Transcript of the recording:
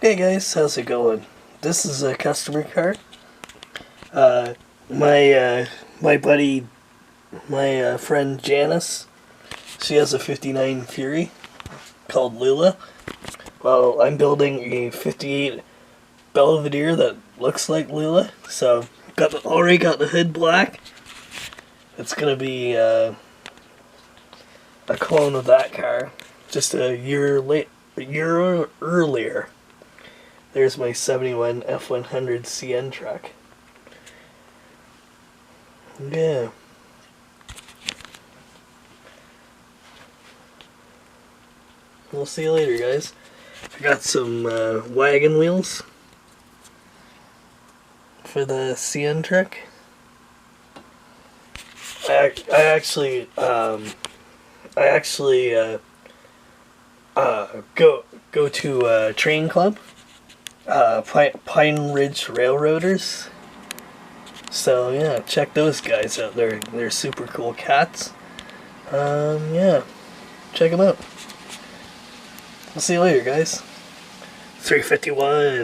Hey guys, how's it going? This is a customer car. My buddy, my friend Janice, she has a '59 Fury called Lula. Well, I'm building a '58 Belvedere that looks like Lula. So already got the hood black. It's gonna be a clone of that car, just a year earlier. There's my '71 f150 CN truck. Yeah. We'll see you later, guys. I got some wagon wheels for the CN truck. I actually go to a train club, Pine Ridge Railroaders. So yeah, check those guys out. They're super cool cats. Yeah, check them out. I'll see you later, guys. 351.